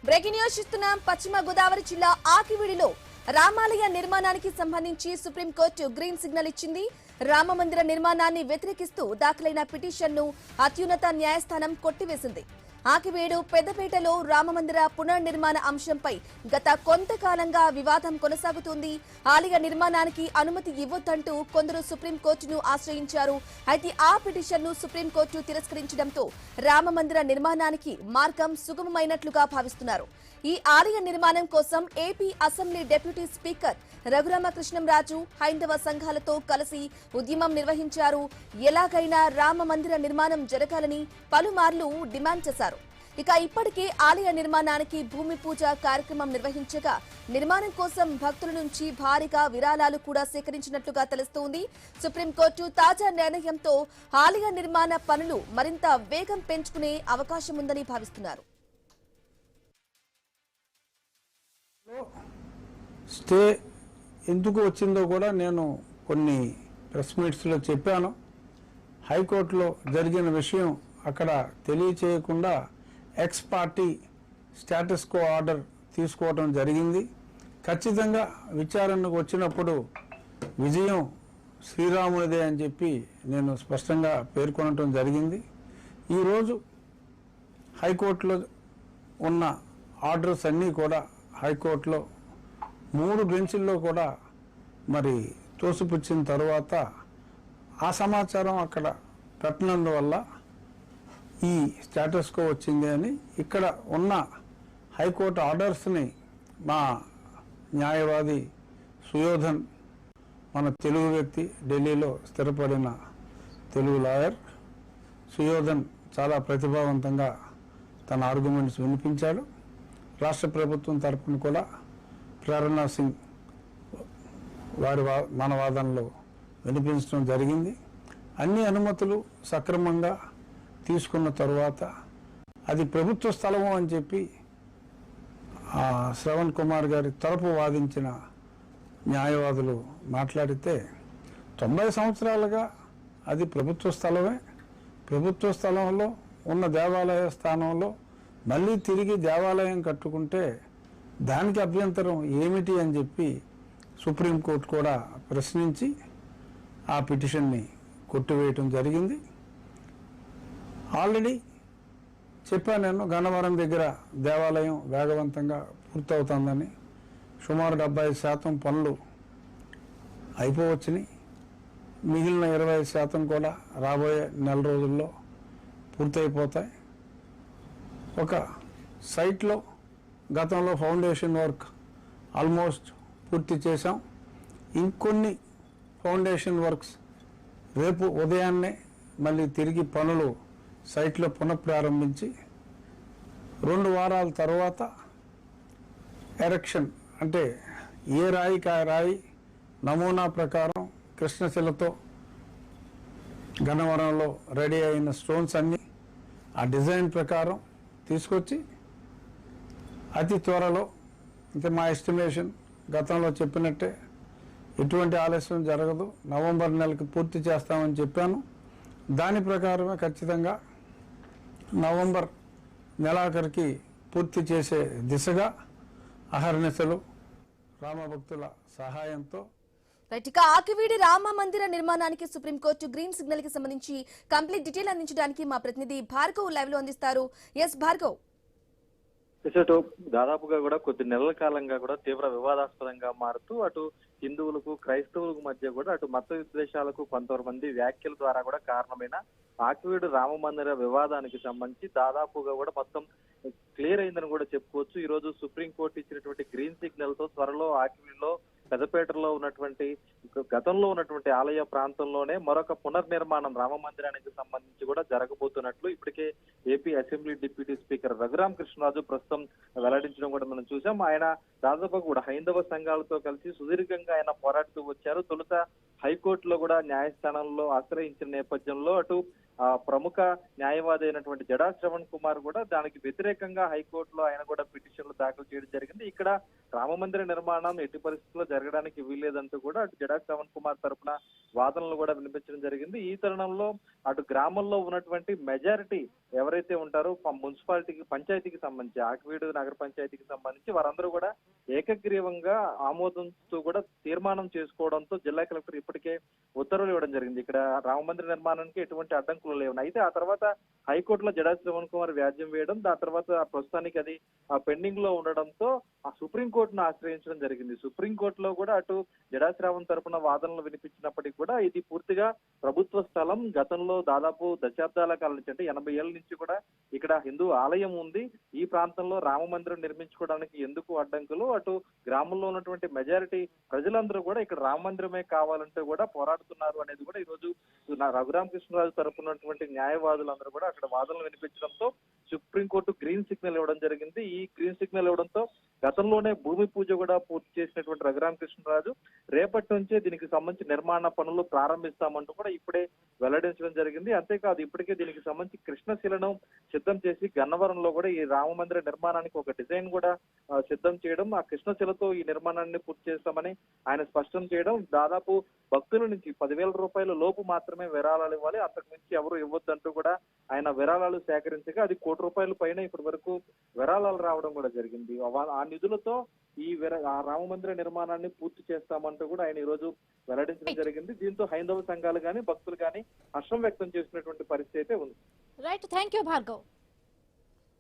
Breaking news చూస్తున్నాం. పశ్చిమ గోదావరి జిల్లా ఆకివీడిలో రామాలయ నిర్మాణానికి సంబంధించి సుప్రీంకోర్టు గ్రీన్ సిగ్నల్ ఇచ్చింది. రామమందిర నిర్మాణాన్ని వ్యతిరేకిస్తూ దాఖలైన పిటిషన్ను అత్యున్నత న్యాయస్థానం కొట్టివేసింది. ఆకివీడు పెద్దపేటలో రామమందిర పునర్నిర్మాణ అంశంపై గత కొంతకాలంగా వివాదం కొనసాగుతుంది. ఆలయ నిర్మాణానికి అనుమతి ఇవ్వొద్దంటూ కొందరు సుప్రీంకోర్టును ఆశ్రయించారు. అయితే ఆ పిటిషన్ను సుప్రీంకోర్టు తిరస్కరించడంతో రామమందిర నిర్మాణానికి మార్గం సుగమమైనట్లుగా భావిస్తున్నారు. ఈ ఆలయ నిర్మాణం కోసం AP assembly deputy speaker Raghurama Krishnam Raju హైందవ సంఘాలతో కలిసి ఉద్యమం నిర్వహించారు. ఎలాగైనా రామ మందిర నిర్మాణం జరగాలని పలుమార్లు డిమాండ్ చేశారు. ఇక ఇప్పటికే ఆలయ నిర్మాణానికి భూమి పూజ కార్యక్రమం నిర్వహించగా నిర్మాణం కోసం భక్తుల నుంచి భారీగా విరాళాలు కూడా సేకరించినట్లుగా తెలుస్తోంది. సుప్రీంకోర్టు తాజా నిర్ణయంతో ఆలయ నిర్మాణ పనులు మరింత వేగం పెంచుకునే అవకాశం ఉందని భావిస్తున్నారు. స్టే ఎందుకు వచ్చిందో కూడా నేను కొన్ని ప్రెస్ మీట్స్లో చెప్పాను. హైకోర్టులో జరిగిన విషయం అక్కడ తెలియచేయకుండా ex party status quo order తీసుకోవడం జరిగింది. ఖచ్చితంగా విచారణకు వచ్చినప్పుడు విజయం శ్రీరామునిదే అని చెప్పి నేను స్పష్టంగా పేర్కొనటం జరిగింది. ఈరోజు హైకోర్టులో ఉన్న ఆర్డర్స్ అన్నీ కూడా హైకోర్టులో 3 బెంచుల్లో కూడా మరి తోసిపుచ్చిన తర్వాత ఆ సమాచారం అక్కడ పెట్టినందువల్ల ఈ స్టేటస్ కో వచ్చింది అని ఇక్కడ ఉన్న హైకోర్టు ఆర్డర్స్ని మా న్యాయవాది సుయోధన్, మన తెలుగు వ్యక్తి, ఢిల్లీలో స్థిరపడిన తెలుగు లాయర్ సుయోధన్ చాలా ప్రతిభావంతంగా తన ఆర్గ్యుమెంట్స్ వినిపించాడు. రాష్ట్ర ప్రభుత్వం తరఫున కూడా ప్రేరణా సింగ్ మన వాదనలో వినిపించడం జరిగింది. అన్ని అనుమతులు సక్రమంగా తీసుకున్న తరువాత అది ప్రభుత్వ స్థలము అని చెప్పి శ్రవణ్ కుమార్ గారి తరపు వాదించిన న్యాయవాదులు మాట్లాడితే 90 సంవత్సరాలుగా అది ప్రభుత్వ స్థలమే. ప్రభుత్వ స్థలంలో ఉన్న దేవాలయ స్థానంలో మళ్ళీ తిరిగి దేవాలయం కట్టుకుంటే దానికి అభ్యంతరం ఏమిటి అని చెప్పి సుప్రీంకోర్టు కూడా ప్రశ్నించి ఆ పిటిషన్ని కొట్టివేయటం జరిగింది. ఆల్రెడీ చెప్పాను నేను, గన్నవరం దగ్గర దేవాలయం వేగవంతంగా పూర్తవుతుందని. సుమారు 70% పనులు అయిపోవచ్చుని. మిగిలిన 20% కూడా రాబోయే నెల రోజుల్లో పూర్తయిపోతాయి. ఒక సైట్లో గతంలో ఫౌండేషన్ వర్క్ ఆల్మోస్ట్ పూర్తి చేశాం. ఇంకొన్ని ఫౌండేషన్ వర్క్స్ రేపు ఉదయాన్నే మళ్ళీ తిరిగి పనులు సైట్లో పునఃప్రారంభించి 2 వారాల తర్వాత ఎరెక్షన్, అంటే ఏ రాయికి ఆ రాయి నమూనా ప్రకారం కృష్ణశిలతో గన్నవరంలో రెడీ అయిన స్టోన్స్ అన్నీ ఆ డిజైన్ ప్రకారం తీసుకొచ్చి అతి త్వరలో, అంటే మా ఎస్టిమేషన్ గతంలో చెప్పినట్టే ఎటువంటి ఆలస్యం జరగదు, నవంబర్ నెలకి పూర్తి చేస్తామని చెప్పాను. దాని ప్రకారమే ఖచ్చితంగా నవంబర్ నెలాఖరికి పూర్తి చేసే దిశగా అహర్నిశలు రామభక్తుల సహాయంతో. ఇక ఆకివీడి రామ మందిర నిర్మాణానికి సుప్రీంకోర్టు గ్రీన్ సిగ్నల్ కి సంబంధించి కంప్లీట్ డీటెయిల్ అందించడానికి మా ప్రతినిధి భార్గవ్ లైవ్ లో అందిస్తారు. ఎస్ భార్గవ్. దాదాపుగా కూడా కొద్ది నెలల కాలంగా కూడా తీవ్ర వివాదాస్పదంగా మారుతూ అటు హిందువులకు క్రైస్తవులకు మధ్య కూడా అటు మత విద్వేషాలకు కొంతమంది వ్యాఖ్యల ద్వారా కూడా కారణమైన ఆకివీడు రామ మందిర వివాదానికి సంబంధించి దాదాపుగా కూడా మొత్తం క్లియర్ అయిందని కూడా చెప్పుకోవచ్చు. ఈ రోజు సుప్రీంకోర్టు ఇచ్చినటువంటి గ్రీన్ సిగ్నల్ తో త్వరలో ఆకివీడులో పెద్దపేటలో ఉన్నటువంటి గతంలో ఉన్నటువంటి ఆలయ ప్రాంతంలోనే మరొక పునర్నిర్మాణం రామ మందిరానికి సంబంధించి కూడా జరగబోతున్నట్లు ఇప్పటికే AP assembly deputy speaker Raghuramakrishnaraju ప్రస్తుతం వెల్లడించడం కూడా మనం చూసాం. ఆయన దాదాపు కూడా హైందవ సంఘాలతో కలిసి సుదీర్ఘంగా ఆయన పోరాడుతూ వచ్చారు. తొలుత హైకోర్టులో కూడా న్యాయస్థానంలో ఆశ్రయించిన నేపథ్యంలో అటు ప్రముఖ న్యాయవాది అయినటువంటి జడా శ్రవణ్ కుమార్ కూడా దానికి వ్యతిరేకంగా హైకోర్టులో ఆయన కూడా పిటిషన్లు దాఖలు చేయడం జరిగింది. ఇక్కడ రామమందిర నిర్మాణం ఎట్టి పరిస్థితుల్లో జరగడానికి వీల్లేదంటూ కూడా అటు జడా శ్రవణ్ కుమార్ తరఫున వాదనలు కూడా వినిపించడం జరిగింది. ఈ తరుణంలో అటు గ్రామంలో ఉన్నటువంటి మెజారిటీ ఎవరైతే ఉంటారో మున్సిపాలిటీకి పంచాయతీకి సంబంధించి ఆకివీడు నగర పంచాయతీకి సంబంధించి వారందరూ కూడా ఏకగ్రీవంగా ఆమోదంతో కూడా తీర్మానం చేసుకోవడంతో జిల్లా కలెక్టర్ ఇప్పటికే ఉత్తర్వులు ఇవ్వడం జరిగింది. ఇక్కడ రామ మందిర నిర్మాణానికి ఎటువంటి అడ్డంకులు లేవు. అయితే ఆ తర్వాత హైకోర్టులో జడా శ్రవణ్ కుమార్ వ్యాజ్యం వేయడం, దాని తర్వాత ప్రస్తుతానికి అది పెండింగ్ లో ఉండడంతో ఆ సుప్రీంకోర్టును ఆశ్రయించడం జరిగింది. సుప్రీంకోర్టులో కూడా అటు జడా శ్రావణ్ తరపున వాదనలు వినిపించినప్పటికీ కూడా ఇది పూర్తిగా ప్రభుత్వ స్థలం, గతంలో దాదాపు దశాబ్దాల కాలం నుంచి అంటే 80 ఏళ్ల నుంచి కూడా ఇక్కడ హిందూ ఆలయం ఉంది. ఈ ప్రాంతంలో రామ మందిరం నిర్మించుకోవడానికి ఎందుకు అడ్డంకులు, అటు గ్రామంలో ఉన్నటువంటి మెజారిటీ ప్రజలందరూ కూడా ఇక్కడ రామ మందిరమే కావాలంటే కూడా పోరాడుతున్నారు అనేది కూడా ఈ రోజు రఘురామకృష్ణరాజు తరపునటువంటి న్యాయవాదులందరూ కూడా అక్కడ వాదనలు వినిపించడంతో సుప్రీంకోర్టు గ్రీన్ సిగ్నల్ ఇవ్వడం జరిగింది. ఈ గ్రీన్ సిగ్నల్ ఇవ్వడంతో గతంలోనే భూమి పూజ కూడా పూర్తి చేసినటువంటి రఘురామకృష్ణరాజు రేపటి నుంచే దీనికి సంబంధించి నిర్మాణ పనులు ప్రారంభిస్తామంటూ కూడా ఇప్పుడే వెల్లడించడం జరిగింది. అంతేకాదు ఇప్పటికే దీనికి సంబంధించి కృష్ణశిలను సిద్ధం చేసి గన్నవరంలో కూడా ఈ రామ మందిర నిర్మాణానికి ఒక డిజైన్ కూడా సిద్ధం చేయడం, ఆ కృష్ణశిలతో ఈ నిర్మాణాన్ని పూర్తి చేస్తామని ఆయన స్పష్టం చేయడం, దాదాపు భక్తుల నుంచి 10,000 రూపాయల లోపు మాత్రమే విరాళాలు ఇవ్వాలి, అంతకు మించి ఎవరు ఇవ్వద్దంటూ కూడా ఆయన విరాళాలు సేకరించగా అది ₹1,00,00,000 పైన ఇప్పటి వరకు విరాళాలు రావడం కూడా జరిగింది. ఆ నిధులతో ఈ రామ మందిర నిర్మాణాన్ని పూర్తి చేస్తామంటూ కూడా ఆయన ఈ రోజు వెల్లడించడం జరిగింది. దీంతో హైందవ సంఘాలు గాని భక్తులు గాని హర్షం వ్యక్తం చేసినటువంటి పరిస్థితి అయితే ఉంది. Right, thank you Bhargav.